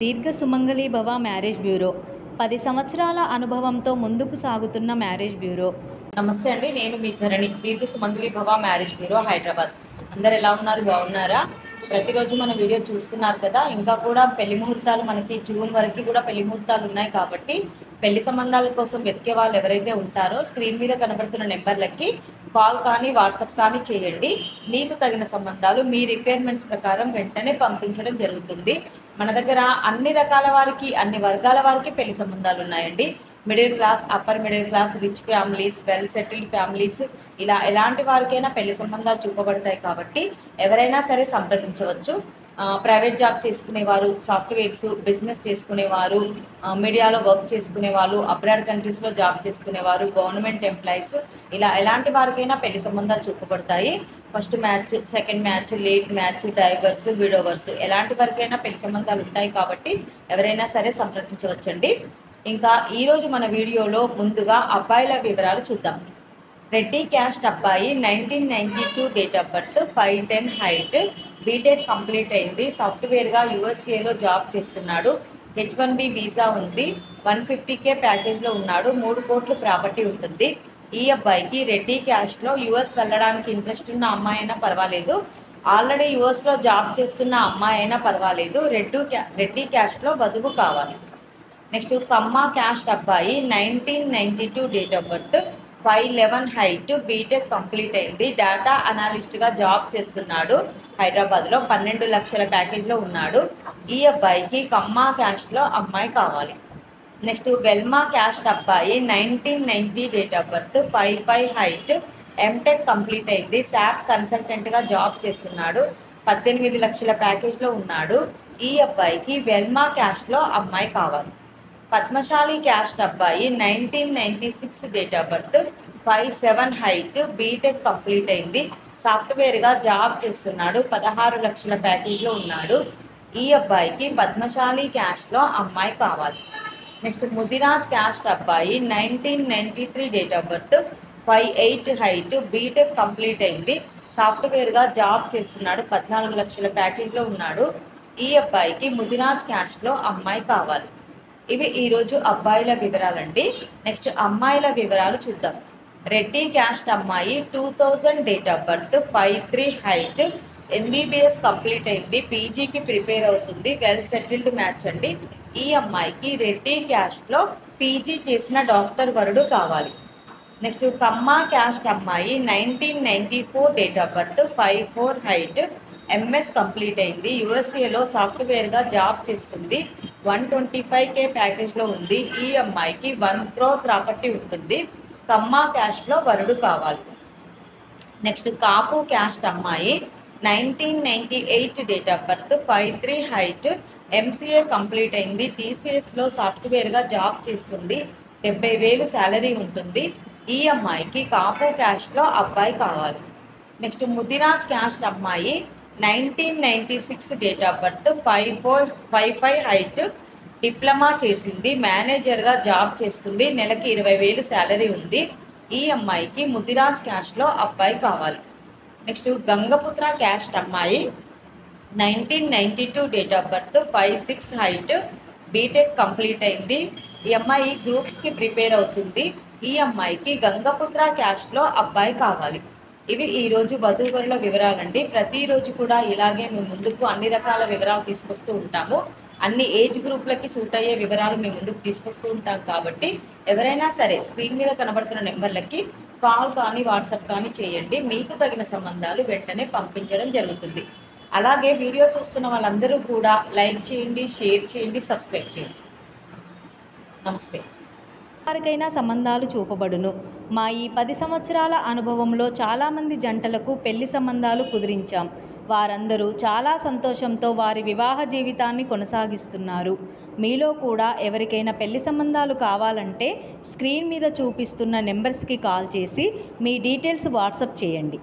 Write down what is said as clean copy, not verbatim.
దీర్ఘ సుమంగళి భవ marriage bureau 10 సంవత్సరాల అనుభవంతో ముందుకు సాగుతున్న మ్యారేజ్ బ్యూరో. నమస్తే అండి, నేను మీ ధరణి. దీర్ఘ సుమంగళి భవ మ్యారేజ్ బ్యూరో, హైదరాబాద్. అందరు ఎలా ఉన్నారు? బాగున్నారా? ప్రతిరోజు మన వీడియో చూస్తున్నారు కదా. ఇంకా కూడా పెళ్లి ముహూర్తాలు మనకి జూన్ వరకు కూడా పెళ్లి ముహూర్తాలు ఉన్నాయి కాబట్టి పెళ్లి సంబంధాల కోసం వెతికే వాళ్ళు ఎవరైతే ఉంటారో స్క్రీన్ మీద కనబడుతున్న నెంబర్లకి కాల్ కానీ వాట్సాప్ కానీ చేయండి. మీకు తగిన సంబంధాలు మీ రిక్వైర్మెంట్స్ ప్రకారం వెంటనే పంపించడం జరుగుతుంది. మన దగ్గర అన్ని రకాల వారికి, అన్ని వర్గాల వారికి పెళ్లి సంబంధాలు ఉన్నాయండి. Middle class, upper middle class, rich families, well settled families, ఇలా ఎలాంటి వారికైనా పెళ్లి సంబంధాలు చూపబడతాయి కాబట్టి ఎవరైనా సరే సంప్రదించవచ్చు. ప్రైవేట్ జాబ్ చేసుకునేవారు, సాఫ్ట్వేర్స్ బిజినెస్ చేసుకునేవారు, మీడియాలో వర్క్ చేసుకునేవాళ్ళు, అబ్రాడ్ కంట్రీస్లో జాబ్ చేసుకునేవారు, గవర్నమెంట్ ఎంప్లాయీస్, ఇలా ఎలాంటి వారికైనా పెళ్లి సంబంధాలు చూపబడతాయి. First match, second match, late match, divorce, widowers, ఎలాంటి వారికైనా పెళ్లి సంబంధాలు ఉంటాయి కాబట్టి ఎవరైనా సరే సంప్రదించవచ్చండి. ఇంకా ఈరోజు మన వీడియోలో ముందుగా అబ్బాయిల వివరాలు చూద్దాం. రెడ్డి క్యాస్ట్ అబ్బాయి, 1992 date of birth, 5'10" height, BTech complete అయింది, సాఫ్ట్వేర్గా యూఎస్ఏలో జాబ్ చేస్తున్నాడు, H1B వీసా ఉంది, 150K ప్యాకేజ్లో ఉన్నాడు, 3 కోట్లు ప్రాపర్టీ ఉంటుంది. ఈ అబ్బాయికి రెడ్డి క్యాస్ట్లో యూఎస్ వెళ్ళడానికి ఇంట్రెస్ట్ ఉన్న అమ్మాయి అయినా పర్వాలేదు, ఆల్రెడీ యూఎస్లో జాబ్ చేస్తున్న అమ్మాయి అయినా పర్వాలేదు, రెడ్డి క్యాస్ట్లో వధువు కావాలి. నెక్స్ట్ కమ్మ క్యాస్ట్ అబ్బాయి, 1992 date of birth, 5'11" height, BTech complete అయింది, డేటా అనాలిస్ట్గా జాబ్ చేస్తున్నాడు, హైదరాబాద్లో 12 లక్షల ప్యాకేజ్లో ఉన్నాడు. ఈ అబ్బాయికి కమ్మ క్యాస్ట్లో అమ్మాయి కావాలి. నెక్స్ట్ వెల్మా క్యాస్ట్ అబ్బాయి, 1990 date of birth, 5'5" height, MTech complete అయింది, శాప్ కన్సల్టెంట్గా జాబ్ చేస్తున్నాడు, 18 లక్షల ప్యాకేజ్లో ఉన్నాడు. ఈ అబ్బాయికి వెల్మా క్యాస్ట్లో అమ్మాయి కావాలి. పద్మశాలి క్యాస్ట్ అబ్బాయి, 1996 date of birth, 5'7" height, BTech complete అయింది, సాఫ్ట్వేర్గా జాబ్ చేస్తున్నాడు, 16 లక్షల ప్యాకేజ్లో ఉన్నాడు. ఈ అబ్బాయికి పద్మశాలి క్యాస్ట్లో అమ్మాయి కావాలి. నెక్స్ట్ ముదిరాజ్ క్యాస్ట్ అబ్బాయి, 1993 date of birth, 5'8" height, BTech complete అయింది, సాఫ్ట్వేర్గా జాబ్ చేస్తున్నాడు, 14 లక్షల ప్యాకేజ్లో ఉన్నాడు. ఈ అబ్బాయికి ముదిరాజ్ క్యాస్ట్లో అమ్మాయి కావాలి. ఇవి ఈరోజు అబ్బాయిల వివరాలండి. నెక్స్ట్ అమ్మాయిల వివరాలు చూద్దాం. రెడ్డి క్యాస్ట్ అమ్మాయి, 2000 date of birth, 5'3" height, MBBS complete అయింది, పీజీకి ప్రిపేర్ అవుతుంది, వెల్ సెటిల్డ్ మ్యాచ్ అండి. ఈ అమ్మాయికి రెడ్డి క్యాస్ట్లో పీజీ చేసిన డాక్టర్ వరుడు కావాలి. నెక్స్ట్ కమ్మ క్యాస్ట్ అమ్మాయి, 1994 date of birth, 5'4" height, MS complete అయింది, యూఎస్ఏలో సాఫ్ట్వేర్గా జాబ్ చేస్తుంది, 125K ప్యాకేజ్లో ఉంది. ఈ అమ్మాయికి 1 crore ప్రాపర్టీ ఉంటుంది, కమ్మ క్యాస్ట్లో వరుడు కావాలి. నెక్స్ట్ కాపు క్యాస్ట్ అమ్మాయి, 1998 date of birth, 5'3" height, MCA complete అయింది, TCSలో సాఫ్ట్వేర్గా జాబ్ చేస్తుంది, 70,000 శాలరీ ఉంటుంది. ఈ అమ్మాయికి కాపు క్యాస్ట్లో అబ్బాయి కావాలి. నెక్స్ట్ ముదిరాజ్ క్యాస్ట్ అమ్మాయి, 1996 date of birth, 5'5" height, diploma చేసింది, మేనేజర్గా జాబ్ చేస్తుంది, నెలకి 20,000 శాలరీ ఉంది. ఈ అమ్మాయికి ముదిరాజ్ క్యాస్ట్లో అబ్బాయి కావాలి. నెక్స్ట్ గంగపుత్ర క్యాస్ట్ అమ్మాయి, 1992 date of birth, 5'6" height, BTech complete అయింది. ఈ అమ్మాయి గ్రూప్స్కి ప్రిపేర్ అవుతుంది. ఈ అమ్మాయికి గంగపుత్ర క్యాస్ట్లో అబ్బాయి కావాలి. ఇవి ఈరోజు వధూవరుల వివరాలండి. ప్రతిరోజు కూడా ఇలాగే మేము ముందుకు అన్ని రకాల వివరాలు తీసుకొస్తూ ఉంటాము. అన్ని ఏజ్ గ్రూప్లకి సూట్ అయ్యే వివరాలు మేము ముందుకు తీసుకొస్తూ ఉంటాం కాబట్టి ఎవరైనా సరే స్క్రీన్ మీద కనబడుతున్న నెంబర్లకి కాల్ కానీ వాట్సాప్ కానీ చేయండి. మీకు తగిన సంబంధాలు వెంటనే పంపించడం జరుగుతుంది. అలాగే వీడియో చూస్తున్న వాళ్ళందరూ కూడా లైక్ చేయండి, షేర్ చేయండి, సబ్స్క్రైబ్ చేయండి. నమస్తే. వారికైనా సంబంధాలు చూపబడును. మా ఈ 10 సంవత్సరాల అనుభవంలో చాలామంది జంటలకు పెళ్లి సంబంధాలు కుదిరించాం. వారందరూ చాలా సంతోషంతో వారి వివాహ జీవితాన్ని కొనసాగిస్తున్నారు. మీలో కూడా ఎవరికైనా పెళ్లి సంబంధాలు కావాలంటే స్క్రీన్ మీద చూపిస్తున్న నెంబర్స్కి కాల్ చేసి మీ డీటెయిల్స్ వాట్సాప్ చేయండి.